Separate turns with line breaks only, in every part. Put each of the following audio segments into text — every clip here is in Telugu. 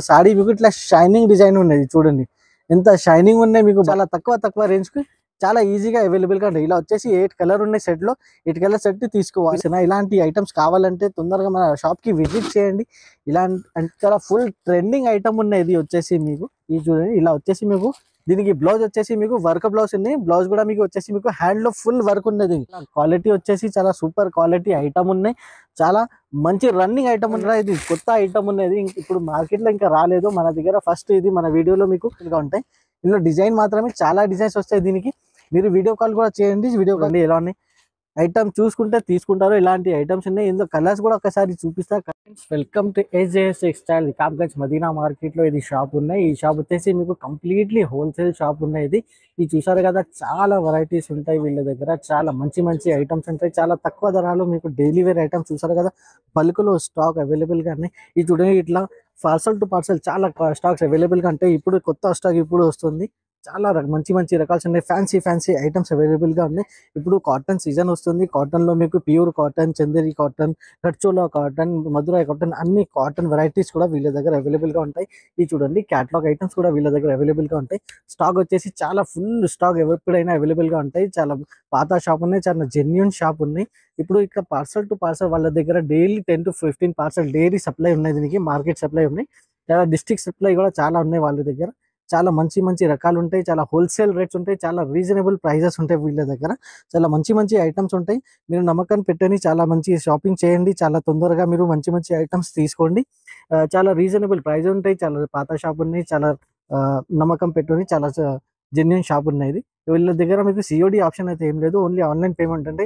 సారీ మీకు ఇట్లా షైనింగ్ డిజైన్ ఉన్నది చూడండి, ఎంత షైనింగ్ ఉన్నాయి మీకు. చాలా తక్కువ రేంజ్ కి చాలా ఈజీగా అవైలబుల్ గా ఉంటాయి. ఇలా వచ్చేసి 8 కలర్ ఉన్నాయి సెట్ లో, 8 కలర్ సెట్ తీసుకోవాలి. ఇలాంటి ఐటమ్స్ కావాలంటే తొందరగా మన షాప్ కి విజిట్ చేయండి. ఇలాంటి చాలా ఫుల్ ట్రెండింగ్ ఐటమ్ ఉన్నాయి. ఇది వచ్చేసి మీకు ఇది చూడండి, ఇలా వచ్చేసి మీకు దీనికి బ్లౌజ్ వచ్చేసి మీకు వర్క్ బ్లౌజ్ ఉంది. బ్లౌజ్ కూడా మీకు వచ్చేసి మీకు హ్యాండ్ లో ఫుల్ వర్క్ ఉన్నది. క్వాలిటీ వచ్చేసి చాలా సూపర్ క్వాలిటీ ఐటమ్ ఉన్నాయి. చాలా మంచి రన్నింగ్ ఐటమ్ ఉన్నాయి. ఇది కొత్త ఐటమ్ ఉన్నది, ఇప్పుడు మార్కెట్ లో ఇంకా రాలేదు మన దగ్గర. ఫస్ట్ ఇది మన వీడియోలో మీకు ఉంటాయి. ఇందులో డిజైన్ మాత్రమే చాలా డిజైన్స్ వస్తాయి. దీనికి మీరు వీడియో కాల్ కూడా చేయండి. వీడియో కాల్ ఎలా ఉన్నాయి ఐటమ్ చూసుకుంటే తీసుకుంటారు. ఇలాంటి ఐటమ్స్ ఉన్నాయి. ఇందులో కలర్స్ కూడా ఒకసారి చూపిస్తా. Welcome to AJS textile, Kabganj Madina market లో ఇది షాప్ ఉన్నాయి. ఈ షాప్ వచ్చేసి మీకు కంప్లీట్లీ హోల్సేల్ షాప్ ఉన్నాయి. ఇది చూసారు కదా, చాలా వెరైటీస్ ఉంటాయి వీళ్ళ దగ్గర. చాలా మంచి ఐటమ్స్ ఉంటాయి. చాలా తక్కువ ధరలో మీకు డైలీ వేర్ ఐటమ్స్ చూసారు కదా, బల్క్ లో స్టాక్ అవైలబుల్ గా ఉన్నాయి. ఈ చూడండి ఇట్లా పార్సల్ టు పార్సల్ చాలా స్టాక్స్ అవైలబుల్ గా ఉంటాయి. ఇప్పుడు కొత్త స్టాక్ ఇప్పుడు వస్తుంది. చాలా మంచి రకాల్స్ ఉన్నాయి. ఫ్యాన్సీ ఐటమ్స్ అవైలబుల్ గా ఉన్నాయి. ఇప్పుడు కాటన్ సీజన్ వస్తుంది. కాటన్ లో మీకు ప్యూర్ కాటన్, చందేరి కాటన్, కట్చోలా కాటన్, మధురై కాటన్, అన్ని కాటన్ వెరైటీస్ కూడా వీళ్ళ దగ్గర అవైలబుల్ గా ఉంటాయి. ఇది చూడండి, క్యాటలాగ్ ఐటమ్స్ కూడా వీళ్ళ దగ్గర అవైలబుల్ గా ఉంటాయి. స్టాక్ వచ్చేసి చాలా ఫుల్ స్టాక్ ఎప్పుడైనా అవైలబుల్ గా ఉంటాయి. చాలా పాత షాప్ ఉన్నాయి, చాలా జెన్యూన్ షాప్ ఉన్నాయి. ఇప్పుడు ఇక్కడ పార్సల్ టు పార్సల్ వాళ్ళ దగ్గర daily 10 to 15 parcel daily supply ఉన్నాయి. దీనికి మార్కెట్ సప్లై ఉన్నాయి. చాలా డిస్ట్రిక్ట్ సప్లై కూడా చాలా ఉన్నాయి వాళ్ళ దగ్గర. చాలా మంచి రకాలు ఉంటాయి. చాలా హోల్సేల్ రేట్స్ ఉంటాయి. చాలా రీజనబుల్ ప్రైజెస్ ఉంటాయి వీళ్ళ దగ్గర. చాలా మంచి ఐటమ్స్ ఉంటాయి. మీరు నమ్మకం పెట్టని చాలా మంచి షాపింగ్ చేయండి. చాలా తొందరగా మీరు మంచి ఐటమ్స్ తీసుకోండి. చాలా రీజనబుల్ ప్రైస్ ఉంటాయి. చాలా పాత షాప్ ఉన్నాయి. చాలా నమ్మకం పెట్టుకొని చాలా జెన్యున్ షాప్ ఉన్నాయి. వీళ్ళ దగ్గర మీకు COD ఆప్షన్ అయితే ఏం లేదు, ఓన్లీ ఆన్లైన్ పేమెంట్ అంటే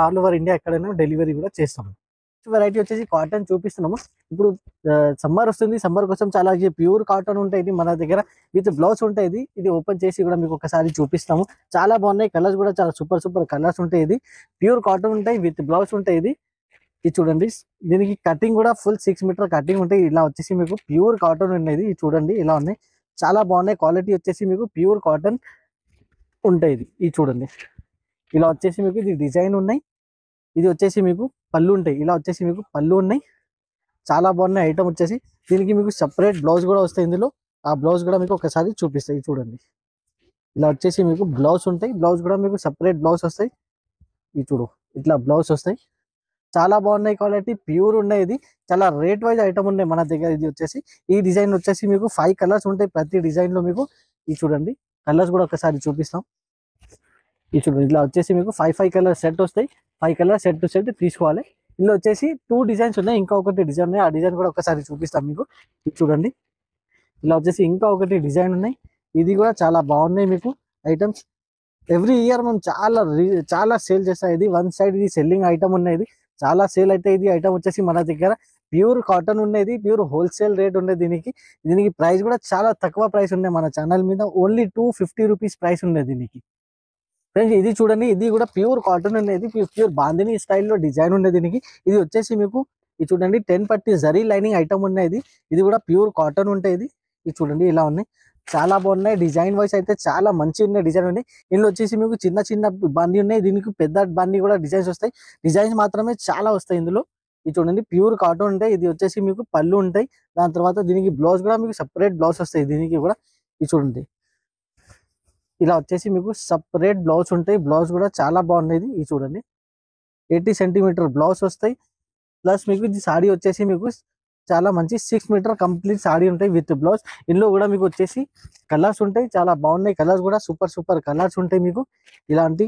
ఆల్ ఓవర్ ఇండియా ఎక్కడైనా డెలివరీ కూడా చేస్తాము. వెరైటీ వచ్చేసి కాటన్ చూపిస్తున్నాము. ఇప్పుడు సమ్మర్ వస్తుంది. సమ్మర్ కోసం చాలా ప్యూర్ కాటన్ ఉంటాయి మన దగ్గర. విత్ బ్లౌజ్ ఉంటాయి. ఇది ఓపెన్ చేసి కూడా మీకు ఒకసారి చూపిస్తాము. చాలా బాగున్నాయి. కలర్స్ కూడా చాలా సూపర్ కలర్స్ ఉంటాయి. ఇది ప్యూర్ కాటన్ ఉంటాయి, విత్ బ్లౌజ్ ఉంటాయి. ఇది చూడండి, దీనికి కటింగ్ కూడా ఫుల్ 6 మీటర్ కటింగ్ ఉంటాయి. ఇలా వచ్చేసి మీకు ప్యూర్ కాటన్ ఉన్నది. ఇది చూడండి ఇలా ఉన్నాయి. చాలా బాగున్నాయి. క్వాలిటీ వచ్చేసి మీకు ప్యూర్ కాటన్ ఉంటాయి. ఇది చూడండి, ఇలా వచ్చేసి మీకు ఇది డిజైన్ ఉన్నాయి. ఇది వచ్చేసి మీకు పళ్ళు ఉంటాయి. ఇలా వచ్చేసి మీకు పళ్ళు ఉన్నాయి. చాలా బాగున్నాయి ఐటమ్ వచ్చేసి. దీనికి మీకు సపరేట్ బ్లౌజ్ కూడా వస్తాయి. ఇందులో ఆ బ్లౌజ్ కూడా మీకు ఒకసారి చూపిస్తాయి. చూడండి, ఇలా వచ్చేసి మీకు బ్లౌజ్ ఉంటాయి. బ్లౌజ్ కూడా మీకు సపరేట్ బ్లౌజ్ వస్తాయి. ఇది చూడు, ఇట్లా బ్లౌజ్ వస్తాయి. చాలా బాగున్నాయి. క్వాలిటీ ప్యూర్ ఉన్నాయి. ఇది చాలా రేట్ వైజ్ ఐటమ్ ఉన్నాయి మన దగ్గర. ఇది వచ్చేసి ఈ డిజైన్ వచ్చేసి మీకు 5 కలర్స్ ఉంటాయి ప్రతి డిజైన్ లో మీకు. ఇది చూడండి, కలర్స్ కూడా ఒకసారి చూపిస్తాం. ఇది చూడండి, ఇట్లా వచ్చేసి మీకు 5 కలర్ సెట్ వస్తాయి. 5 కలర్ సెట్ టు సెట్ తీసుకోవాలి. ఇందులో వచ్చేసి 2 డిజైన్స్ ఉన్నాయి. ఇంకా ఒకటి డిజైన్ ఉన్నాయి. ఆ డిజైన్ కూడా ఒకసారి చూపిస్తాం మీకు. ఇది చూడండి, ఇలా వచ్చేసి ఇంకా ఒకటి డిజైన్ ఉన్నాయి. ఇది కూడా చాలా బాగున్నాయి మీకు ఐటమ్స్. ఎవ్రీ ఇయర్ మనం చాలా సేల్ చేస్తాం. ఇది వన్ సైడ్ ఇది సెల్లింగ్ ఐటమ్ ఉన్నది. చాలా సేల్ అయితే ఇది ఐటమ్ వచ్చేసి మన దగ్గర ప్యూర్ కాటన్ ఉన్నది. ప్యూర్ హోల్సేల్ రేట్ ఉండేది. దీనికి ప్రైస్ కూడా చాలా తక్కువ ప్రైస్ ఉన్నాయి మన ఛానల్ మీద. ఓన్లీ 250 రూపీస్ ప్రైస్ ఉన్నది దీనికి. ఫ్రెండ్స్ ఇది చూడండి, ఇది కూడా ప్యూర్ కాటన్ అనేది. ప్యూర్ బాందిని స్టైల్లో డిజైన్ ఉండేది దీనికి. ఇది వచ్చేసి మీకు ఇది చూడండి 10 పట్టి జరీ లైనింగ్ ఐటమ్ ఉన్నాయి. ఇది కూడా ప్యూర్ కాటన్ ఉంటాయి. ఇది చూడండి ఇలా ఉన్నాయి. చాలా బాగున్నాయి. డిజైన్ వైస్ అయితే చాలా మంచి ఉన్నాయి. డిజైన్ ఉన్నాయి. ఇందులో వచ్చేసి మీకు చిన్న బండి ఉన్నాయి. దీనికి పెద్ద బండి కూడా డిజైన్స్ వస్తాయి. డిజైన్స్ మాత్రమే చాలా వస్తాయి ఇందులో. ఇది చూడండి, ప్యూర్ కాటన్ ఉంటాయి. ఇది వచ్చేసి మీకు పళ్ళు ఉంటాయి. దాని తర్వాత దీనికి బ్లౌజ్ కూడా మీకు సపరేట్ బ్లౌజ్ వస్తాయి. దీనికి కూడా ఇది చూడండి, ఇలా వచ్చేసి మీకు సపరేట్ బ్లౌజ్ ఉంటాయి. బ్లౌజ్ కూడా చాలా బాగుండేది. ఇది చూడండి, 80 సెంటీమీటర్ బ్లౌజ్ వస్తాయి. ప్లస్ మీకు ఇది సాడీ వచ్చేసి మీకు చాలా మంచి 6 మీటర్ కంప్లీట్ సాడీ ఉంటాయి విత్ బ్లౌజ్. ఇందులో కూడా మీకు వచ్చేసి కలర్స్ ఉంటాయి. చాలా బాగున్నాయి. కలర్స్ కూడా సూపర్ కలర్స్ ఉంటాయి. మీకు ఇలాంటి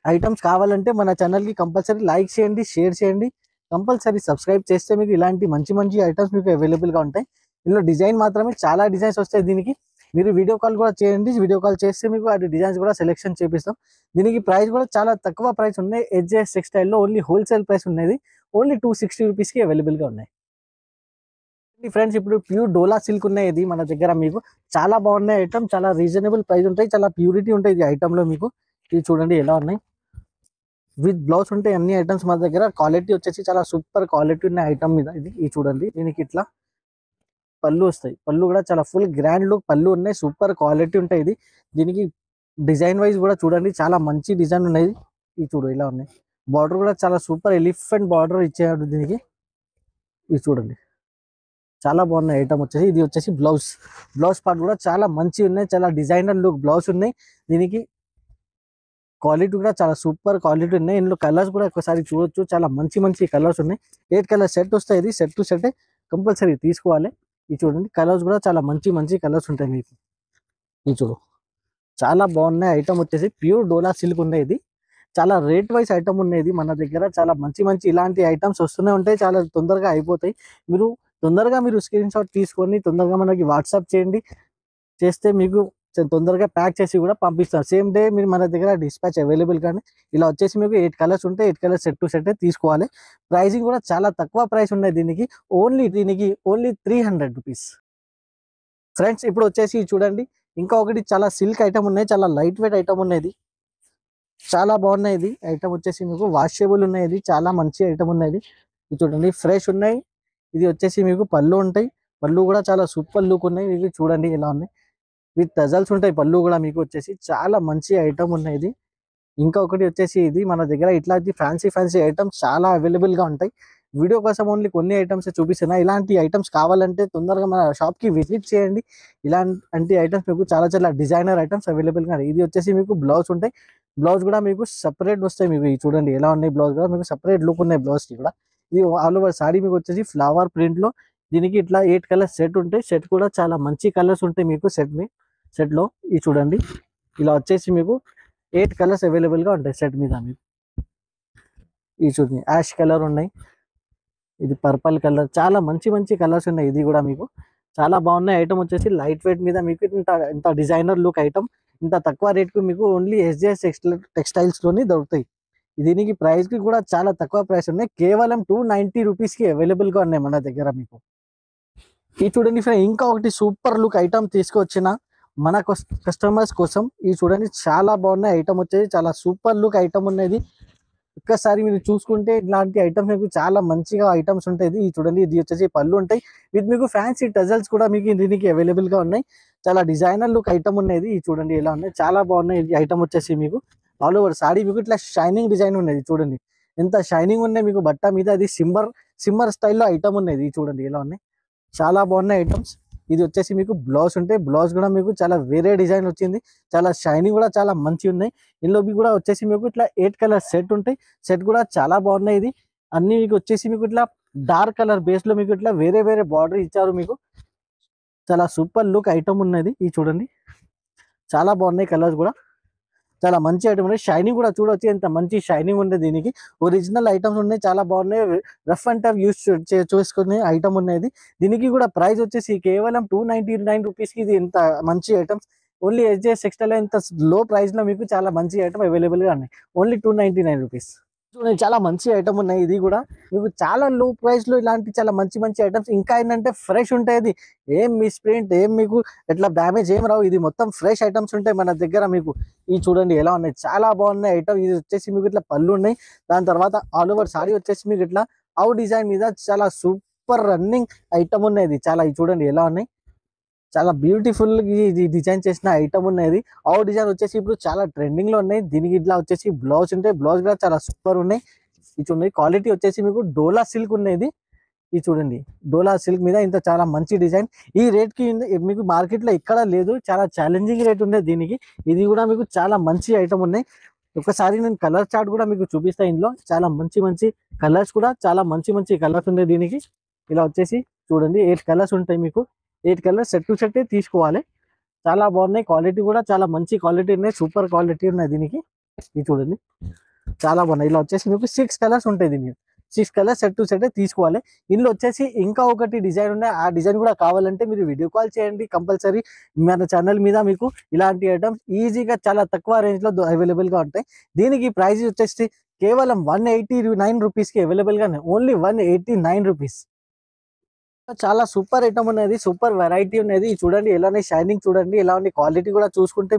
ఐటమ్స్ కావాలంటే మన ఛానల్కి కంపల్సరీ లైక్ చేయండి, షేర్ చేయండి, కంపల్సరీ సబ్స్క్రైబ్ చేస్తే మీకు ఇలాంటి మంచి ఐటమ్స్ మీకు అవైలబుల్గా ఉంటాయి. ఇందులో డిజైన్ మాత్రమే చాలా డిజైన్స్ వస్తాయి. దీనికి మీరు వీడియో కాల్ కూడా చేయండి. వీడియో కాల్ చేస్తే మీకు ఆ డిజైన్స్ కూడా సెలెక్షన్ చేపిస్తాం. దీనికి ప్రైస్ కూడా చాలా తక్కువ ప్రైస్ ఉన్నాయి. AJS టెక్స్టైల్లో ఓన్లీ హోల్సేల్ ప్రైస్ ఉన్నది. ఓన్లీ 260 రూపీస్కి అవైలబుల్గా ఉన్నాయి. ఫ్రెండ్స్ ఇప్పుడు ప్యూర్ డోలా సిల్క్ ఉన్నాయి. ఇది మన దగ్గర మీకు చాలా బాగున్నాయి ఐటమ్. చాలా రీజనబుల్ ప్రైస్ ఉంటాయి. చాలా ప్యూరిటీ ఉంటాయి ఈ ఐటమ్ లో మీకు. ఇది చూడండి ఎలా ఉన్నాయి. విత్ బ్లౌజ్ ఉంటాయి అన్ని ఐటమ్స్ మన దగ్గర. క్వాలిటీ వచ్చేసి చాలా సూపర్ క్వాలిటీ ఉన్న ఐటమ్ మీద ఇది చూడండి. దీనికి ఇట్లా పళ్ళు వస్తాయి. పళ్ళు కూడా చాలా ఫుల్ గ్రాండ్ లుక్ పళ్ళు ఉన్నాయి. సూపర్ క్వాలిటీ ఉంటాయి. దీనికి డిజైన్ వైజ్ కూడా చూడండి చాలా మంచి డిజైన్ ఉన్నాయి. ఇది చూడు ఇలా ఉన్నాయి. బార్డర్ కూడా చాలా సూపర్ ఎలిఫెంట్ బార్డర్ ఇచ్చాడు దీనికి. ఇది చూడండి, చాలా బాగున్నాయి ఐటమ్ వచ్చేసి. ఇది వచ్చేసి బ్లౌజ్ పార్ట్ కూడా చాలా మంచి ఉన్నాయి, చాలా డిజైనర్ లుక్ బ్లౌజ్ ఉన్నాయి. దీనికి క్వాలిటీ కూడా చాలా సూపర్ క్వాలిటీ ఉన్నాయి. ఇందులో కలర్స్ కూడా ఒకసారి చూడొచ్చు, చాలా మంచి మంచి కలర్స్ ఉన్నాయి. 8 కలర్ సెట్ వస్తాయి, ఇది సెట్ టు సెట్ కంపల్సరీ తీసుకోవాలి. ఇది చూడండి కలర్స్ కూడా చాలా మంచి మంచి కలర్స్ ఉంటాయి మీకు. ఇది చూడు చాలా బాగున్నాయి ఐటమ్ వచ్చేసి ప్యూర్ డోలా సిల్క్ ఉన్నాయి. ఇది చాలా రేట్ వైస్ ఐటమ్ ఉన్నాయి మన దగ్గర. చాలా మంచి మంచి ఇలాంటి ఐటమ్స్ వస్తూనే ఉంటాయి, చాలా తొందరగా అయిపోతాయి. మీరు స్క్రీన్ షాట్ తీసుకొని తొందరగా మనకి వాట్సాప్ చేయండి, చేస్తే మీకు తొందరగా ప్యాక్ చేసి కూడా పంపిస్తారు. సేమ్ డే మీరు మన దగ్గర డిస్పాచ్ అవైలబుల్. కానీ ఇలా వచ్చేసి మీకు 8 కలర్స్ ఉంటాయి, 8 కలర్స్ సెట్ టు సెట్ తీసుకోవాలి. ప్రైసింగ్ కూడా చాలా తక్కువ ప్రైస్ ఉన్నాయి దీనికి ఓన్లీ 300 రూపీస్. ఫ్రెండ్స్ ఇప్పుడు వచ్చేసి చూడండి ఇంకా ఒకటి చాలా సిల్క్ ఐటమ్ ఉన్నాయి, చాలా లైట్ వెయిట్ ఐటమ్ ఉన్నది, చాలా బాగున్నాయి. ఇది ఐటమ్ వచ్చేసి మీకు వాషబుల్ ఉన్నాయి, ఇది చాలా మంచి ఐటమ్ ఉన్నది. ఇది చూడండి ఫ్రెష్ ఉన్నాయి. ఇది వచ్చేసి మీకు పళ్ళు ఉంటాయి, పళ్ళు కూడా చాలా సూపర్ లుక్ ఉన్నాయి. ఇవి చూడండి ఎలా ఉన్నాయి, విత్ టజల్స్ ఉంటాయి పళ్ళు కూడా మీకు వచ్చేసి. చాలా మంచి ఐటమ్ ఉన్నాయి ఇది. ఇంకా ఒకటి వచ్చేసి ఇది మన దగ్గర ఇట్లాంటి ఫ్యాన్సీ ఐటమ్స్ చాలా అవైలబుల్ గా ఉంటాయి. వీడియో కోసం ఓన్లీ కొన్ని ఐటమ్స్ చూపిస్తున్నా. ఇలాంటి ఐటమ్స్ కావాలంటే తొందరగా మన షాప్ కి విజిట్ చేయండి. ఇలాంటి ఐటమ్స్ మీకు చాలా చాలా డిజైనర్ ఐటమ్స్ అవైలబుల్ గా. ఇది వచ్చేసి మీకు బ్లౌజ్ ఉంటాయి, బ్లౌజ్ కూడా మీకు సపరేట్ వస్తాయి మీకు. చూడండి ఎలా ఉన్నాయి బ్లౌజ్ కూడా మీకు సపరేట్ లుక్ ఉన్నాయి బ్లౌజ్ కి కూడా. ఇది ఆల్ ఓవర్ సారీ మీకు వచ్చేసి ఫ్లవర్ ప్రింట్ లో. దీనికి ఇట్లా 8 కలర్స్ సెట్ ఉంటాయి, సెట్ కూడా చాలా మంచి కలర్స్ ఉంటాయి మీకు సెట్ లో. ఇది చూడండి ఇలా వచ్చేసి మీకు 8 కలర్స్ అవైలబుల్ గా ఉంటాయి సెట్ మీద మీకు. ఇది చూడండి యాష్ కలర్ ఉన్నాయి, ఇది పర్పల్ కలర్, చాలా మంచి మంచి కలర్స్ ఉన్నాయి. ఇది కూడా మీకు చాలా బాగున్నాయి ఐటమ్ వచ్చేసి. లైట్ వెయిట్ మీద మీకు ఇంత డిజైనర్ లుక్ ఐటమ్ ఇంత తక్కువ రేట్ కు మీకు ఓన్లీ SJS టెక్స్టైల్స్ లోని దొరుకుతాయి. దీనికి ప్రైస్ కి కూడా చాలా తక్కువ ప్రైస్ ఉన్నాయి, కేవలం 290 రూపీస్ కి అవైలబుల్ గా ఉన్నాయి మన దగ్గర మీకు. ఇది చూడండి ఫ్రెండ్ ఇంకా ఒకటి సూపర్ లుక్ ఐటమ్ తీసుకొచ్చిన మన కస్టమర్స్ కోసం. ఇది చూడండి చాలా బాగున్నాయి ఐటమ్ వచ్చేసి, చాలా సూపర్ లుక్ ఐటమ్ ఉన్నది. ఒక్కసారి మీరు చూసుకుంటే ఇలాంటి ఐటమ్స్ మీకు చాలా మంచిగా ఐటమ్స్ ఉంటాయి. ఇది చూడండి ఇది వచ్చేసి పళ్ళు ఉంటాయి, విత్ మీకు ఫ్యాన్సీ టజల్స్ కూడా మీకు దీనికి అవైలబుల్ గా ఉన్నాయి. చాలా డిజైనర్ లుక్ ఐటమ్ ఉన్నది. ఇది చూడండి ఎలా ఉన్నాయి, చాలా బాగున్నాయి. ఇది ఐటమ్ వచ్చేసి మీకు ఆల్ ఓవర్ సారీ మీకు ఇట్లా షైనింగ్ డిజైన్ ఉన్నది. చూడండి ఎంత షైనింగ్ ఉన్నాయి మీకు బట్ట మీద. అది సిమ్మర్ స్టైల్లో ఐటమ్ ఉన్నది. చూడండి ఎలా ఉన్నాయి, చాలా బాగున్నాయి ఐటమ్స్. ఇది వచ్చేసి మీకు బ్లౌజ్ ఉంటాయి, బ్లౌజ్ కూడా మీకు చాలా వేరే డిజైన్ వచ్చింది, చాలా షైనింగ్ కూడా చాలా మంచి ఉన్నాయి. ఇందులో కూడా వచ్చేసి మీకు ఇట్లా 8 కలర్ సెట్ ఉంటాయి, సెట్ కూడా చాలా బాగున్నాయి. ఇది అన్ని మీకు వచ్చేసి మీకు ఇట్లా డార్క్ కలర్ బేస్ లో మీకు ఇట్లా వేరే వేరే బార్డర్ ఇచ్చారు మీకు. చాలా సూపర్ లుక్ ఐటమ్ ఉన్నది. ఇది చూడండి చాలా బాగున్నాయి కలర్స్ కూడా, చాలా మంచి ఐటమ్ ఉన్నాయి. షైనింగ్ కూడా చూడొచ్చు ఎంత మంచి షైనింగ్ ఉంది. దీనికి ఒరిజినల్ ఐటమ్స్ ఉన్నాయి, చాలా బాగున్నాయి. రఫ్ అండ్ టఫ్ యూస్ చేసుకునే ఐటమ్ ఉన్నది. దీనికి కూడా ప్రైస్ వచ్చేసి కేవలం 299 రూపీస్ కి. ఇది ఇంత మంచి ఐటమ్స్ ఓన్లీ SJS టెక్స్టైల్ ఇంత లో ప్రైస్ లో మీకు చాలా మంచి ఐటమ్ అవైలబుల్ గా ఉన్నాయి, ఓన్లీ 299 రూపీస్. చూడండి చాలా మంచి ఐటమ్ ఉన్నాయి. ఇది కూడా మీకు చాలా లో ప్రైస్ లో ఇలాంటి చాలా మంచి మంచి ఐటమ్స్. ఇంకా ఏంటంటే ఫ్రెష్ ఉంటాయి, ఇది ఏం మిస్ప్రింట్ ఏం మీకు ఎట్లా డ్యామేజ్ ఏం రావు. ఇది మొత్తం ఫ్రెష్ ఐటమ్స్ ఉంటాయి మన దగ్గర మీకు. ఇది చూడండి ఎలా ఉన్నాయి, చాలా బాగున్నాయి ఐటమ్. ఇది వచ్చేసి మీకు ఇట్లా పళ్ళు ఉన్నాయి, దాని తర్వాత ఆల్ ఓవర్ సారీ వచ్చేసి మీకు ఇట్లా డిజైన్ మీద చాలా సూపర్ రన్నింగ్ ఐటమ్ ఉన్నది. చాలా ఇది చూడండి ఎలా ఉన్నాయి, చాలా బ్యూటిఫుల్ ఇది డిజైన్ చేసిన ఐటమ్ ఉన్నది. డిజైన్ వచ్చేసి ఇప్పుడు చాలా ట్రెండింగ్ లో ఉన్నాయి. దీనికి ఇట్లా వచ్చేసి బ్లౌజ్ ఉంటాయి, బ్లౌజ్ కూడా చాలా సూపర్ ఉన్నాయి. ఇది చూడండి క్వాలిటీ వచ్చేసి మీకు డోలా సిల్క్ ఉన్నది. ఇది చూడండి డోలా సిల్క్ మీద ఇంత చాలా మంచి డిజైన్. ఈ రేట్ కి మీకు మార్కెట్ లో ఎక్కడ లేదు, చాలా ఛాలెంజింగ్ రేట్ ఉంది దీనికి. ఇది కూడా మీకు చాలా మంచి ఐటమ్ ఉన్నాయి. ఒకసారి నేను కలర్ చార్ట్ కూడా మీకు చూపిస్తాను. ఇందులో చాలా మంచి మంచి కలర్స్ కూడా చాలా మంచి మంచి కలర్స్ ఉన్నాయి దీనికి. ఇలా వచ్చేసి చూడండి 8 కలర్స్ ఉంటాయి మీకు, 8 కలర్స్ సెట్ టు సెట్ తీసుకోవాలి. చాలా బాగున్నాయి, క్వాలిటీ కూడా చాలా మంచి క్వాలిటీ ఉన్నాయి, సూపర్ క్వాలిటీ ఉన్నాయి దీనికి. ఇది చూడండి చాలా బాగున్నాయి. ఇలా వచ్చేసి మీకు 6 కలర్స్ ఉంటాయి దీనికి, 6 కలర్స్ సెట్ టు సెట్ తీసుకోవాలి. ఇందులో వచ్చేసి ఇంకా ఒకటి డిజైన్ ఉన్నాయి, ఆ డిజైన్ కూడా కావాలంటే మీరు వీడియో కాల్ చేయండి కంపల్సరీ. మన ఛానల్ మీద మీకు ఇలాంటి ఐటమ్స్ ఈజీగా చాలా తక్కువ రేంజ్ లో అవైలబుల్ గా ఉంటాయి. దీనికి ప్రైస్ వచ్చేసి కేవలం 189 రూపీస్ కి అవైలబుల్ గా ఉన్నాయి, ఓన్లీ 189 రూపీస్. చాలా సూపర్ ఐటమ్ ఉన్నది, సూపర్ వెరైటీ ఉన్నది. చూడండి ఎలానే షైనింగ్, చూడండి ఎలా ఉంది క్వాలిటీ కూడా చూసుకుంటే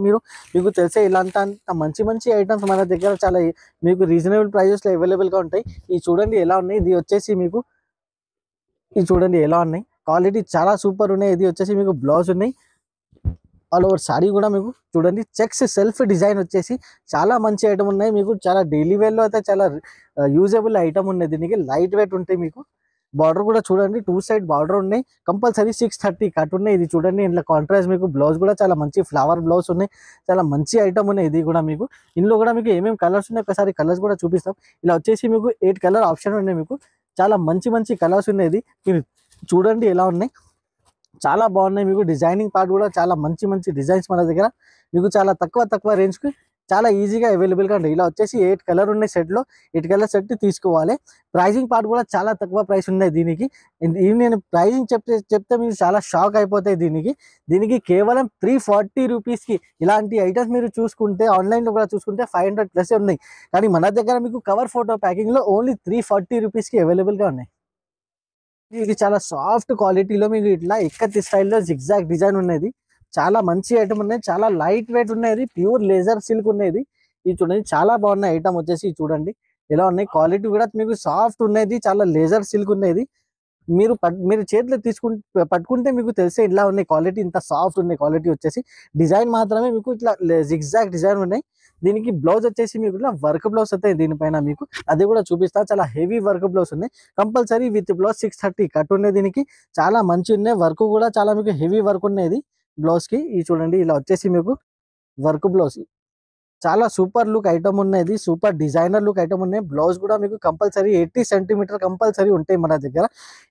మీకు తెలిసే ఇలాంటి మంచి మంచి ఐటమ్స్ మన దగ్గర చాలా మీకు రీజనబుల్ ప్రైజెస్ లో అవైలబుల్ గా ఉంటాయి. ఇది చూడండి ఎలా ఉన్నాయి, ఇది వచ్చేసి మీకు ఇది చూడండి ఎలా ఉన్నాయి, క్వాలిటీ చాలా సూపర్ ఉన్నాయి. ఇది వచ్చేసి మీకు బ్లౌజ్ ఉన్నాయి, ఆల్ ఓవర్ సారీ కూడా మీకు చూడండి చెక్స్ సెల్ఫ్ డిజైన్ వచ్చేసి చాలా మంచి ఐటమ్ ఉన్నాయి. మీకు చాలా డైలీ వేర్ లో అయితే చాలా యూజబుల్ ఐటమ్ ఉన్నది. దీనికి లైట్ వెయిట్ ఉంటాయి మీకు, బార్డర్ కూడా చూడండి, 2 సైడ్ బార్డర్ ఉన్నాయి. కంపల్సరీ 630 కట్ ఉన్నాయి. ఇది చూడండి, ఇంట్లో కాంట్రాస్ట్ మీకు బ్లౌజ్ కూడా చాలా మంచి ఫ్లవర్ బ్లౌజ్ ఉన్నాయి. చాలా మంచి ఐటమ్ ఉన్నాయి. ఇది కూడా మీకు ఇందులో కూడా మీకు ఏమేమి కలర్స్ ఉన్నాయి ఒకసారి కలర్స్ కూడా చూపిస్తాం. ఇలా వచ్చేసి మీకు 8 కలర్ ఆప్షన్ ఉన్నాయి. మీకు చాలా మంచి మంచి కలర్స్ ఉన్నాయి. ఇది మీరు చూడండి ఎలా ఉన్నాయి, చాలా బాగున్నాయి. మీకు డిజైనింగ్ పార్ట్ కూడా చాలా మంచి మంచి డిజైన్స్ మన దగ్గర మీకు చాలా తక్కువ రేంజ్కి చాలా ఈజీగా అవైలబుల్గా ఉంటాయి. ఇలా వచ్చేసి 8 కలర్ ఉన్నాయి సెట్లో. 8 కలర్ సెట్ తీసుకోవాలి. ప్రైజింగ్ పార్ట్ కూడా చాలా తక్కువ ప్రైస్ ఉన్నాయి దీనికి. ఇది నేను ప్రైజింగ్ చెప్తే మీరు చాలా షాక్ అయిపోతాయి. దీనికి కేవలం 340 రూపీస్కి ఇలాంటి ఐటమ్స్ మీరు చూసుకుంటే ఆన్లైన్లో కూడా చూసుకుంటే 500 ప్లస్ ఉన్నాయి. కానీ మన దగ్గర మీకు కవర్ ఫోటో ప్యాకింగ్లో ఓన్లీ 340 రూపీస్కి అవైలబుల్గా ఉన్నాయి. ఇది చాలా సాఫ్ట్ క్వాలిటీలో మీకు ఇట్లా ఇక్కత్ స్టైల్లో జిగ్జాగ్ డిజైన్ ఉన్నది. చాలా మంచి ఐటమ్ ఉన్నాయి. చాలా లైట్ వెయిట్ ఉన్నది. ప్యూర్ లేజర్ సిల్క్ ఉన్నది. ఇది చూడండి, చాలా బాగున్నాయి ఐటమ్ వచ్చేసి. చూడండి ఎలా ఉన్నాయి, క్వాలిటీ కూడా మీకు సాఫ్ట్ ఉన్నది. చాలా లేజర్ సిల్క్ ఉన్నది. మీరు చేతిలో పట్టుకుంటే మీకు తెలిసే ఇలా ఉన్నాయి క్వాలిటీ, ఇంత సాఫ్ట్ ఉన్నాయి క్వాలిటీ వచ్చేసి. డిజైన్ మాత్రమే మీకు ఇట్లా జిగ్జాగ్ డిజైన్ ఉన్నాయి. దీనికి బ్లౌజ్ వచ్చేసి మీకు ఇట్లా వర్క్ బ్లౌజ్ వస్తాయి దీనిపైన మీకు, అది కూడా చూపిస్తా. చాలా హెవీ వర్క్ బ్లౌజ్ ఉన్నాయి. కంపల్సరీ విత్ బ్లౌజ్ 630 కట్ ఉన్నాయి. దీనికి చాలా మంచి ఉన్నాయి. వర్క్ కూడా చాలా మీకు హెవీ వర్క్ ఉన్నది బ్లౌజ్ కి. ఇది చూడండి, ఇలా వచ్చేసి మీకు వర్క్ బ్లౌజ్ చాలా సూపర్ లుక్ ఐటమ్ ఉన్నది. సూపర్ డిజైనర్ లుక్ ఐటమ్ ఉన్నాయి. బ్లౌజ్ కూడా మీకు కంపల్సరీ 80 సెంటీమీటర్ కంపల్సరీ ఉంటాయి మన దగ్గర.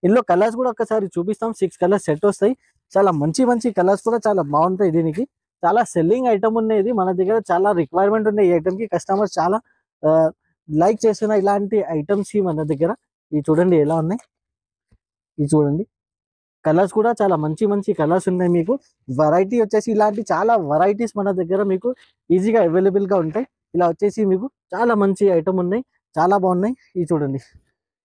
ఇందులో కలర్స్ కూడా ఒకసారి చూపిస్తాం. 6 కలర్స్ సెట్ వస్తాయి. చాలా మంచి మంచి కలర్స్ కూడా చాలా బాగుంటాయి. దీనికి చాలా సెల్లింగ్ ఐటమ్ ఉన్నది మన దగ్గర. చాలా రిక్వైర్మెంట్ ఉన్నాయి ఈ ఐటమ్ కి. కస్టమర్స్ చాలా లైక్ చేస్తున్న ఇలాంటి ఐటమ్స్ మన దగ్గర. ఇది చూడండి ఎలా ఉన్నాయి. ఇది చూడండి, కలర్స్ కూడా చాలా మంచి మంచి కలర్స్ ఉన్నాయి. మీకు వెరైటీ వచ్చేసి ఇలాంటి చాలా వెరైటీస్ మన దగ్గర మీకు ఈజీగా అవైలబుల్ గా ఉంటాయి. ఇలా వచ్చేసి మీకు చాలా మంచి ఐటమ్ ఉన్నాయి, చాలా బాగున్నాయి. ఇది చూడండి,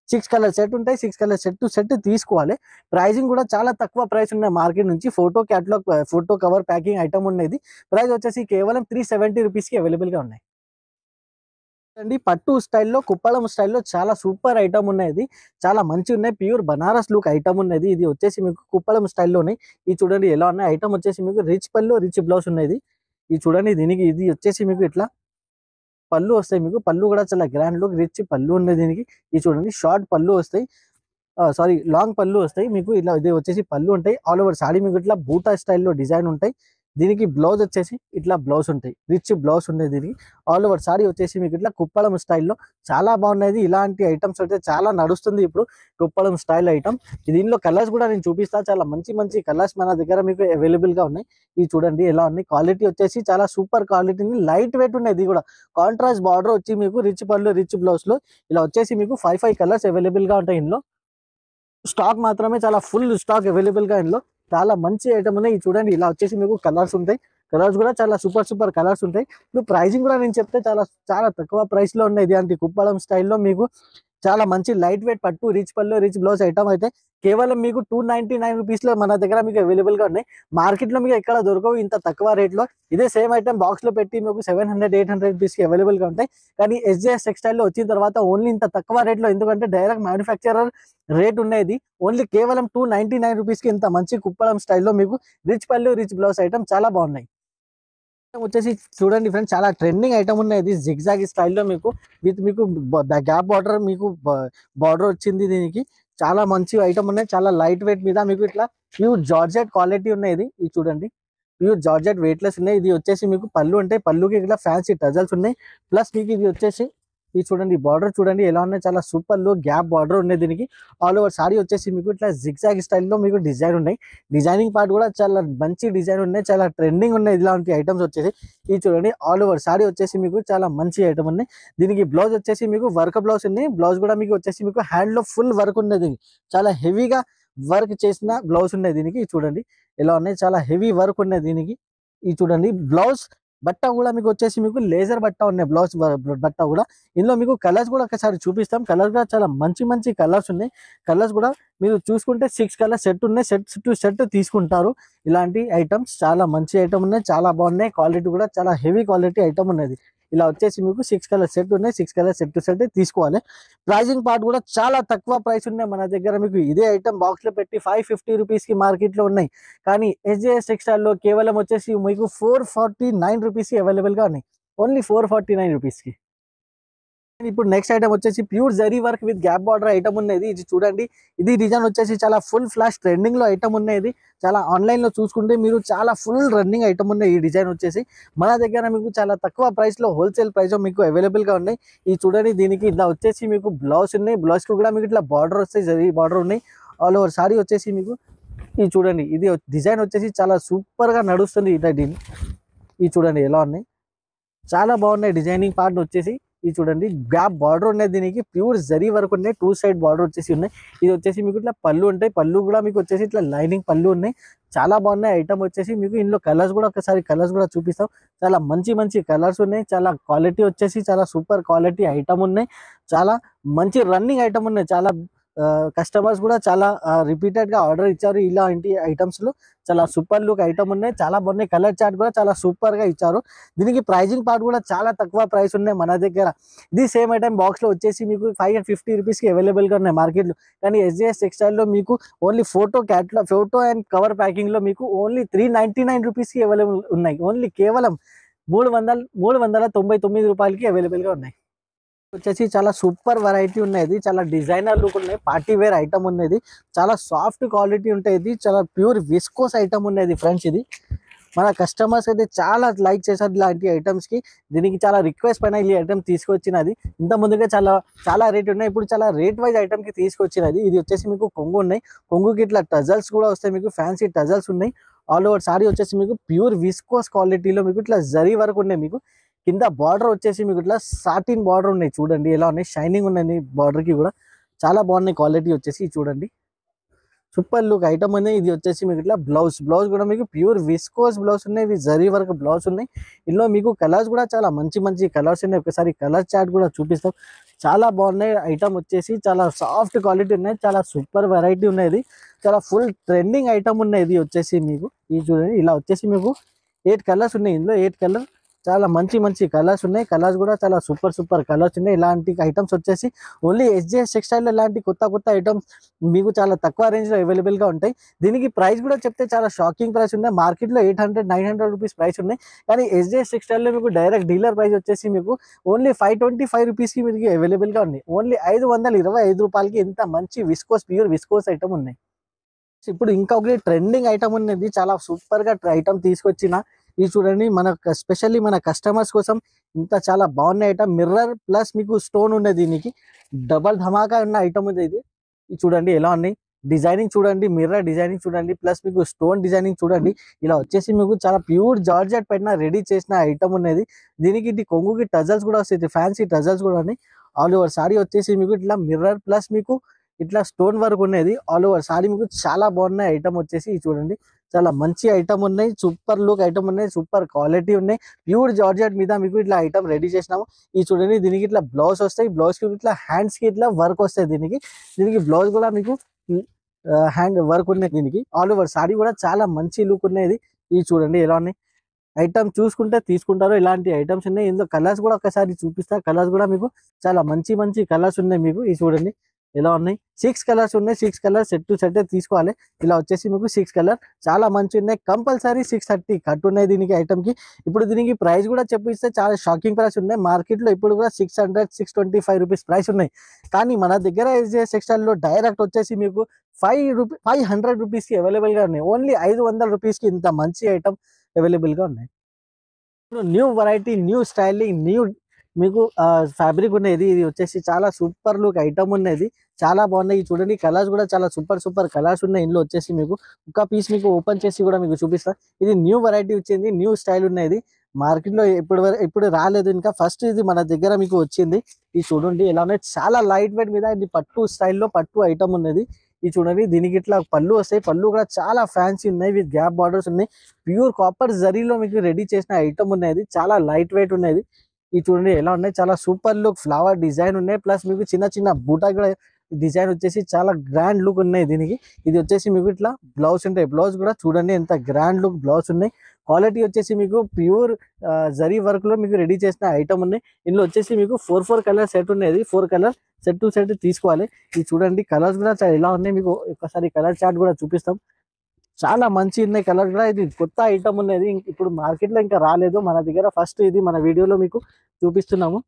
6 కలర్ సెట్ ఉంటాయి. 6 కలర్ సెట్ తీసుకోవాలి. ప్రైజింగ్ కూడా చాలా తక్కువ ప్రైస్ ఉన్నాయి మార్కెట్ నుంచి. Photo catalogue, photo cover packing item ఉన్నది. ప్రైస్ వచ్చేసి కేవలం 370 రూపీస్కి అవైలబుల్ గా ఉన్నాయి. అండి పట్టు స్టైల్లో, కుప్పడం స్టైల్లో చాలా సూపర్ ఐటమ్ ఉన్నది. చాలా మంచి ఉన్నాయి. ప్యూర్ బనారస్ లుక్ ఐటమ్ ఉన్నది. ఇది వచ్చేసి మీకు కుప్పడం స్టైల్లో ఉన్నాయి. ఇది చూడండి ఎలా ఉన్నాయి. ఐటమ్ వచ్చేసి మీకు రిచ్ పళ్ళు, రిచ్ బ్లౌజ్ ఉన్నది. ఇది చూడండి, దీనికి ఇది వచ్చేసి మీకు ఇట్లా పళ్ళు వస్తాయి. మీకు పళ్ళు కూడా చాలా గ్రాండ్ లుక్ రిచ్ పళ్ళు ఉన్నది దీనికి. ఇది చూడండి, షార్ట్ పళ్ళు వస్తాయి, సారీ లాంగ్ పళ్ళు వస్తాయి మీకు. ఇలా ఇది వచ్చేసి పళ్ళు ఉంటాయి. ఆల్ ఓవర్ సాడీ మీకు ఇట్లా బూటా స్టైల్లో డిజైన్ ఉంటాయి. దీనికి బ్లౌజ్ వచ్చేసి ఇట్లా బ్లౌజ్ ఉంటాయి, రిచ్ బ్లౌజ్ ఉండేది. దీనికి ఆల్ ఓవర్ సారీ వచ్చేసి మీకు ఇట్లా కుప్పడం స్టైల్లో చాలా బాగున్నది. ఇలాంటి ఐటమ్స్ అయితే చాలా నడుస్తుంది ఇప్పుడు, కుప్పడం స్టైల్ ఐటమ్. దీనిలో కలర్స్ కూడా నేను చూపిస్తా. చాలా మంచి మంచి కలర్స్ మన దగ్గర మీకు అవైలబుల్ గా ఉన్నాయి. ఇది చూడండి ఎలా ఉన్నాయి. క్వాలిటీ వచ్చేసి చాలా సూపర్ క్వాలిటీ, లైట్ వెయిట్ ఉన్నాయి. ఇది కూడా కాంట్రాస్ట్ బార్డర్ వచ్చి మీకు రిచ్ పళ్ళు, రిచ్ బ్లౌజ్ లో ఇలా వచ్చేసి మీకు 5 కలర్స్ అవైలబుల్ గా ఉంటాయి. ఇందులో స్టాక్ మాత్రమే చాలా ఫుల్ స్టాక్ అవైలబుల్ గా ఇందులో చాలా మంచి ఐటమ్ ఉన్నాయి. చూడండి ఇలా వచ్చేసి మీకు కలర్స్ ఉంటాయి. కలర్స్ కూడా చాలా సూపర్ కలర్స్ ఉంటాయి. ఇప్పుడు ప్రైజింగ్ కూడా నేను చెప్తే చాలా చాలా తక్కువ ప్రైస్ లో ఉన్నాయి. ఇలాంటి కుప్పడం స్టైల్లో మీకు చాలా మంచి లైట్ వెయిట్ పట్టు, రిచ్ పళ్ళు, రిచ్ బ్లౌజ్ ఐటమ్ అయితే కేవలం మీకు 299 రూపీస్ లో మన దగ్గర మీకు అవైలబుల్ గా ఉన్నాయి. మార్కెట్ లో మీకు ఎక్కడ దొరకవు ఇంత తక్కువ రేట్ లో. ఇదే సేమ్ ఐటమ్ బాక్స్ లో పెట్టి మీకు 700-800 రూపీస్ కి అవైలబుల్ గా ఉంటాయి. కానీ SJS టెక్స్టైల్ లో వచ్చిన తర్వాత ఓన్లీ ఇంత తక్కువ రేట్ లో, ఎందుకంటే డైరెక్ట్ మ్యానుఫ్యాక్చరర్ రేట్ ఉన్నది. ఓన్లీ కేవలం 299 రూపీస్ కి ఇంత మంచి కుప్పడం స్టైల్లో మీకు రిచ్ పళ్ళు, రిచ్ బ్లౌజ్ ఐటమ్ చాలా బాగున్నాయి. వచ్చేసి చూడండి ఫ్రెండ్స్, చాలా ట్రెండింగ్ ఐటమ్ ఉన్నాయి. ఇది జిగ్జాగ్ స్టైల్లో మీకు విత్ మీకు గ్యాప్ బార్డర్, మీకు బార్డర్ వచ్చింది. దీనికి చాలా మంచి ఐటమ్ ఉన్నాయి. చాలా లైట్ వెయిట్ మీద మీకు ఇట్లా ప్యూర్ జార్జెట్ క్వాలిటీ ఉన్నాయి. ఇది చూడండి, ప్యూర్ జార్జెట్ వెయిట్లెస్ ఉన్నాయి. ఇది వచ్చేసి మీకు పళ్ళు ఉంటాయి. పళ్ళుకి ఇట్లా ఫ్యాన్సీ టజల్స్ ఉన్నాయి. ప్లస్ మీకు ఇది వచ్చేసి ఇది చూడండి, బార్డర్ చూడండి ఎలా ఉన్నాయి. చాలా సూపర్ లో గ్యాప్ బార్డర్ ఉన్నాయి. దీనికి ఆల్ ఓవర్ సారీ వచ్చేసి మీకు ఇట్లా జిగ్జాగ్ స్టైల్లో మీకు డిజైన్ ఉన్నాయి. డిజైనింగ్ పార్ట్ కూడా చాలా మంచి డిజైన్ ఉన్నాయి. చాలా ట్రెండింగ్ ఉన్నాయి ఇలాంటి ఐటమ్స్ వచ్చేసి. ఇది చూడండి, ఆల్ ఓవర్ సారీ వచ్చేసి మీకు చాలా మంచి ఐటమ్ ఉన్నాయి. దీనికి బ్లౌజ్ వచ్చేసి మీకు వర్క్ బ్లౌజ్ ఉంది. బ్లౌజ్ కూడా మీకు వచ్చేసి మీకు హ్యాండ్ లో ఫుల్ వర్క్ ఉన్నది. చాలా హెవీగా వర్క్ చేసిన బ్లౌజ్ ఉన్నాయి. దీనికి చూడండి ఎలా ఉన్నాయి. చాలా హెవీ వర్క్ ఉన్నాయి దీనికి. ఇది చూడండి, బ్లౌజ్ బట్ట కూడా మీకు వచ్చేసి మీకు లేజర్ బట్ట ఉన్నాయి. బ్లౌజ్ బట్ట కూడా ఇందులో మీకు కలర్స్ కూడా ఒకసారి చూపిస్తాం. కలర్స్ కూడా చాలా మంచి మంచి కలర్స్ ఉన్నాయి. కలర్స్ కూడా మీరు చూసుకుంటే 6 కలర్ సెట్ ఉన్నాయి. సెట్ తీసుకుంటారు. ఇలాంటి ఐటమ్స్ చాలా మంచి ఐటమ్ ఉన్నాయి, చాలా బాగున్నాయి. క్వాలిటీ కూడా చాలా హెవీ క్వాలిటీ ఐటమ్ ఉన్నది. ఇలా వచ్చేసి మీకు 6 కలర్ సెట్ ఉన్నాయి. 6 కలర్ సెట్ తీసుకోవాలి. ప్రైజింగ్ పార్ట్ కూడా చాలా తక్కువ ప్రైస్ ఉన్నాయి మన దగ్గర. మీకు ఇదే ఐటమ్ బాక్స్ లో పెట్టి 550 రూపీస్ కి మార్కెట్ లో ఉన్నాయి. కానీ SJS టెక్స్టైల్ లో కేవలం వచ్చేసి మీకు 449 రూపీస్ కి అవైలబుల్ గా ఉన్నాయి. ఓన్లీ 449 రూపీస్ కి. ఇప్పుడు నెక్స్ట్ ఐటమ్ వచ్చేసి pure zari work with gap border item ఉన్నది. ఇది చూడండి, ఇది డిజైన్ వచ్చేసి చాలా ఫుల్ ఫ్లాష్ ట్రెండింగ్ లో ఐటమ్ ఉన్నది. చాలా ఆన్లైన్ లో చూసుకుంటే మీరు చాలా ఫుల్ రన్నింగ్ ఐటమ్ ఉన్నాయి. ఈ డిజైన్ వచ్చేసి మన దగ్గర మీకు చాలా తక్కువ ప్రైస్ లో హోల్సేల్ ప్రైస్ లో మీకు అవైలబుల్ గా ఉన్నాయి. ఈ చూడండి, దీనికి ఇట్లా వచ్చేసి మీకు బ్లౌజ్ ఉన్నాయి. బ్లౌజ్ కి కూడా మీకు ఇట్లా బార్డర్ వస్తాయి, జరీ బార్డర్ ఉన్నాయి. ఆల్ ఓవర్ సారీ వచ్చేసి మీకు ఇది చూడండి, ఇది డిజైన్ వచ్చేసి చాలా సూపర్ గా నడుస్తుంది. ఇది చూడండి ఎలా ఉన్నాయి, చాలా బాగున్నాయి. డిజైనింగ్ పార్ట్ వచ్చేసి ఇది చూడండి, గ్యాప్ బార్డర్ ఉన్నాయి. దీనికి ప్యూర్ జరీ వరకు ఉన్నాయి. 2 సైడ్ బార్డర్ వచ్చేసి ఉన్నాయి. ఇది వచ్చేసి మీకు ఇట్లా పళ్ళు ఉంటాయి. పళ్ళు కూడా మీకు వచ్చేసి ఇట్లా లైనింగ్ పళ్ళు ఉన్నాయి. చాలా బాగున్నాయి ఐటమ్ వచ్చేసి మీకు. ఇందులో కలర్స్ కూడా ఒకసారి కలర్స్ కూడా చూపిస్తాం. చాలా మంచి మంచి కలర్స్ ఉన్నాయి. చాలా క్వాలిటీ వచ్చేసి చాలా సూపర్ క్వాలిటీ ఐటమ్ ఉన్నాయి. చాలా మంచి రన్నింగ్ ఐటమ్ ఉన్నాయి. చాలా కస్టమర్స్ కూడా చాలా రిపీటెడ్ గా ఆర్డర్ ఇచ్చారు. ఇలాంటి ఐటమ్స్ లో చాలా సూపర్ లుక్ ఐటమ్ ఉన్నాయి. చాలా బాగున్నాయి. కలర్ చార్ట్ కూడా చాలా సూపర్ గా ఇచ్చారు. దీనికి ప్రైజింగ్ పార్ట్ కూడా చాలా తక్కువ ప్రైస్ ఉన్నాయి మన దగ్గర. ఇది సేమ్ ఐటమ్ బాక్స్ లో వచ్చేసి మీకు 550 రూపీస్ కి అవైలబుల్ గా ఉన్నాయి మార్కెట్ లో. కానీ SJS టెక్స్టైల్ లో మీకు only photo and cover packing లో మీకు ఓన్లీ 399 రూపీస్ కి అవైలబుల్ ఉన్నాయి. ఓన్లీ కేవలం 399 రూపాయలకి అవైలబుల్ గా ఉన్నాయి. వచ్చేసి చాలా సూపర్ వెరైటీ ఉన్నది. చాలా డిజైనర్ లుక్ ఉన్నాయి. పార్టీ వేర్ ఐటమ్ ఉన్నది. చాలా సాఫ్ట్ క్వాలిటీ ఉంటుంది. చాలా ప్యూర్ విస్కోస్ ఐటమ్ ఉన్నది ఫ్రెండ్స్. ఇది మన కస్టమర్స్ అయితే చాలా లైక్ చేశారు ఇలాంటి ఐటమ్స్ కి. దీనికి చాలా రిక్వెస్ట్ పైన ఈ ఐటమ్ తీసుకొచ్చినది. ఇంత ముందుగా చాలా రేట్ ఉన్నాయి. ఇప్పుడు చాలా రేట్ వైజ్ ఐటమ్ కి తీసుకొచ్చినది. ఇది వచ్చేసి మీకు కొంగు ఉన్నాయి. కొంగుకి ఇట్లా టజల్స్ కూడా వస్తాయి. మీకు ఫ్యాన్సీ టజల్స్ ఉన్నాయి. ఆల్ ఓవర్ సారీ వచ్చేసి మీకు ప్యూర్ విస్కోస్ క్వాలిటీలో మీకు ఇట్లా జరీ వరకు ఉన్నాయి. మీకు కింద బార్డర్ వచ్చేసి మీకు ఇట్లా సాటిన్ బార్డర్ ఉన్నాయి. చూడండి ఎలా ఉన్నాయి, షైనింగ్ ఉన్నాయి. బార్డర్ కి కూడా చాలా బాగున్నాయి. క్వాలిటీ వచ్చేసి చూడండి, సూపర్ లుక్ ఐటమ్ అనేది. ఇది వచ్చేసి మీకు ఇట్లా బ్లౌజ్ కూడా మీకు ప్యూర్ విస్కోస్ బ్లౌజ్ ఉన్నాయి. ఇవి జరీ వర్క్ బ్లౌజ్ ఉన్నాయి. ఇందులో మీకు కలర్స్ కూడా చాలా మంచి మంచి కలర్స్ ఉన్నాయి. ఒకసారి కలర్ చార్ట్ కూడా చూపిస్తాం. చాలా బాగున్నాయి ఐటమ్ వచ్చేసి. చాలా సాఫ్ట్ క్వాలిటీ ఉన్నాయి. చాలా సూపర్ వెరైటీ ఉన్నది. చాలా ఫుల్ ట్రెండింగ్ ఐటమ్ ఉన్నాయి. ఇది వచ్చేసి మీకు ఇది చూడండి, ఇలా వచ్చేసి మీకు 8 కలర్స్ ఉన్నాయి. ఇందులో 8 కలర్ చాలా మంచి మంచి కలర్స్ ఉన్నాయి. కలర్స్ కూడా చాలా సూపర్ కలర్స్ ఉన్నాయి. ఇలాంటి ఐటమ్స్ వచ్చేసి ఓన్లీ SJS టెక్స్టైల్ లో ఇలాంటి కొత్త ఐటమ్స్ మీకు చాలా తక్కువ రేంజ్ లో అవైలబుల్ గా ఉంటాయి. దీనికి ప్రైస్ కూడా చెప్తే చాలా షాకింగ్ ప్రైస్ ఉన్నాయి. మార్కెట్ లో 800-900 రూపీస్ ప్రైస్ ఉన్నాయి. కానీ SJS టెక్స్టైల్ లో మీకు డైరెక్ట్ డీలర్ ప్రైస్ వచ్చేసి మీకు ఓన్లీ 525 రూపీస్ కి మీకు అవైలబుల్ గా ఉన్నాయి. ఓన్లీ 525 రూపాయలకి ఎంత మంచి ప్యూర్ విస్కోస్ ఐటమ్ ఉన్నాయి. ఇప్పుడు ఇంకా ఒకటి ట్రెండింగ్ ఐటమ్ ఉన్నది. చాలా సూపర్ గా ఐటమ్ తీసుకొచ్చిన ఇది చూడండి, స్పెషల్లీ మన కస్టమర్స్ కోసం ఇంత చాలా బాగున్న ఐటమ్. మిర్రర్ ప్లస్ మీకు స్టోన్ ఉన్నది. దీనికి డబల్ ధమాకా ఉన్న ఐటమ్ ఉంది. ఇది చూడండి ఎలా ఉన్నాయి. డిజైనింగ్ చూడండి, మిర్రర్ డిజైనింగ్ చూడండి, ప్లస్ మీకు స్టోన్ డిజైనింగ్ చూడండి. ఇలా వచ్చేసి మీకు చాలా ప్యూర్ జార్జెట్ పైన రెడీ చేసిన ఐటమ్ ఉన్నది. దీనికి ఇది కొంగుకి టజల్స్ కూడా వస్తాయి. ఫ్యాన్సీ టజల్స్ కూడా ఉన్నాయి. ఆల్ ఓవర్ సారీ వచ్చేసి మీకు ఇట్లా మిర్రర్ ప్లస్ మీకు ఇట్లా స్టోన్ వర్క్ ఉన్నది. ఆల్ ఓవర్ సారీ మీకు చాలా బాగున్నాయి ఐటమ్ వచ్చేసి. చూడండి, చాలా మంచి ఐటమ్ ఉన్నాయి. సూపర్ లుక్ ఐటమ్ ఉన్నాయి. సూపర్ క్వాలిటీ ఉన్నాయి. ప్యూర్ జార్జెట్ మీద మీకు ఇట్లా ఐటమ్ రెడీ చేసినాము. ఈ చూడండి, దీనికి ఇట్లా బ్లౌజ్ వస్తాయి. బ్లౌజ్ కి ఇట్లా హ్యాండ్స్ కి ఇట్లా వర్క్ వస్తాయి. దీనికి బ్లౌజ్ కూడా మీకు హ్యాండ్ వర్క్ ఉన్నాయి. దీనికి ఆల్ ఓవర్ సారీ కూడా చాలా మంచి లుక్ ఉన్నది. ఇది చూడండి ఎలా ఉన్నాయి. ఐటమ్ చూసుకుంటే తీసుకుంటారు. ఇలాంటి ఐటమ్స్ ఉన్నాయి. ఇందులో కలర్స్ కూడా ఒకసారి చూపిస్తా. కలర్స్ కూడా మీకు చాలా మంచి మంచి కలర్స్ ఉన్నాయి. మీకు ఇది చూడండి ఎలా ఉన్నాయి. 6 కలర్స్ ఉన్నాయి. 6 కలర్స్ సెట్ టు సెట్ తీసుకోవాలి. ఇలా వచ్చేసి మీకు 6 కలర్ చాలా మంచి ఉన్నాయి. కంపల్సరీ 630 కట్ ఉన్నాయి దీనికి ఐటమ్ కి. ఇప్పుడు దీనికి ప్రైస్ కూడా చెప్పిస్తే చాలా షాకింగ్ ప్రైస్ ఉన్నాయి. మార్కెట్ లో ఇప్పుడు కూడా 600-625 రూపీస్ ప్రైస్ ఉన్నాయి. కానీ మన దగ్గర SJS టెక్స్టైల్ లో డైరెక్ట్ వచ్చేసి మీకు 500 రూపీస్ కి అవైలబుల్ గా ఉన్నాయి. ఓన్లీ 500 రూపీస్ కి ఇంత మంచి ఐటమ్ అవైలబుల్ గా ఉన్నాయి. ఇప్పుడు new variety, new styling, new మీకు ఫ్యాబ్రిక్ ఉన్నది. ఇది వచ్చేసి చాలా సూపర్ లుక్ ఐటమ్ ఉన్నది. చాలా బాగున్నాయి. చూడండి, కలర్స్ కూడా చాలా సూపర్ కలర్స్ ఉన్నాయి. ఇందులో వచ్చేసి మీకు ఒక పీస్ మీకు ఓపెన్ చేసి కూడా మీకు చూపిస్తా. ఇది న్యూ వెరైటీ వచ్చింది. న్యూ స్టైల్ ఉన్నది. మార్కెట్ లో ఇప్పుడు రాలేదు ఇంకా. ఫస్ట్ ఇది మన దగ్గర మీకు వచ్చింది. ఇది చూడండి ఎలా ఉన్నాయి. చాలా లైట్ వెయిట్ మీద ఇది పట్టు స్టైల్లో పట్టు ఐటమ్ ఉన్నది. ఇది చూడండి, దీనికి ఇట్లా పళ్ళు వస్తాయి. పళ్ళు కూడా చాలా ఫ్యాన్సీ ఉన్నాయి. విత్ గ్యాప్ బార్డర్స్ ఉన్నాయి. ప్యూర్ కాపర్ జరీలో మీకు రెడీ చేసిన ఐటమ్ ఉన్నది. చాలా లైట్ వెయిట్ ఉన్నది. ఇది చూడండి ఎలా ఉన్నాయి. చాలా సూపర్ లుక్ ఫ్లవర్ డిజైన్ ఉన్నాయి. ప్లస్ మీకు చిన్న బూటా కూడా డిజైన్ వచ్చేసి చాలా గ్రాండ్ లుక్ ఉన్నాయి దీనికి. ఇది వచ్చేసి మీకు ఇట్లా బ్లౌజ్ ఉంటాయి. బ్లౌజ్ కూడా చూడండి ఎంత గ్రాండ్ లుక్ బ్లౌజ్ ఉన్నాయి. క్వాలిటీ వచ్చేసి మీకు ప్యూర్ జరీ వర్క్ లో మీకు రెడీ చేసిన ఐటమ్ ఉన్నాయి. ఇందులో వచ్చేసి మీకు 4 కలర్ సెట్ ఉన్నది. 4 కలర్ సెట్ టు సెట్ తీసుకోవాలి. ఇది చూడండి, కలర్స్ కూడా ఎలా ఉన్నాయి. మీకు ఒకసారి కలర్ చార్ట్ కూడా చూపిస్తాం. చాలా మంచి ఉన్నాయి కలర్ కూడా. ఇది కొత్త ఐటమ్ ఉన్నది. ఇప్పుడు మార్కెట్ లో ఇంకా రాలేదు మన దగ్గర. ఫస్ట్ ఇది మన వీడియోలో మీకు చూపిస్తున్నాము.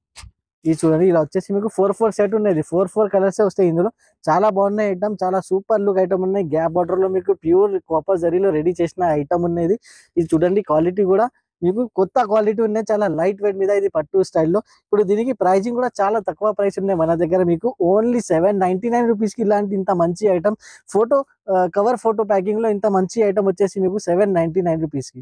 ఇది చూడండి, ఇలా వచ్చేసి మీకు 4 సెట్ ఉన్నది. 4 కలర్స్ వస్తాయి ఇందులో. చాలా బాగున్నాయి ఐటమ్, చాలా సూపర్ లుక్ ఐటమ్ ఉన్నాయి. గ్యాప్ బార్డర్ లో మీకు ప్యూర్ కాపర్ జరీలో రెడీ చేసిన ఐటమ్ ఉన్నది. ఇది చూడండి, క్వాలిటీ కూడా మీకు కొత్త క్వాలిటీ ఉన్నాయి. చాలా లైట్ వెయిట్ మీద ఇది పట్టు స్టైల్లో. ఇప్పుడు దీనికి ప్రైజింగ్ కూడా చాలా తక్కువ ప్రైస్ ఉన్నాయి మన దగ్గర. మీకు ఓన్లీ 799 రూపీస్ కి ఇలాంటి ఇంత మంచి item, photo cover photo packing లో ఇంత మంచి ఐటమ్ వచ్చేసి మీకు 799 రూపీస్ కి.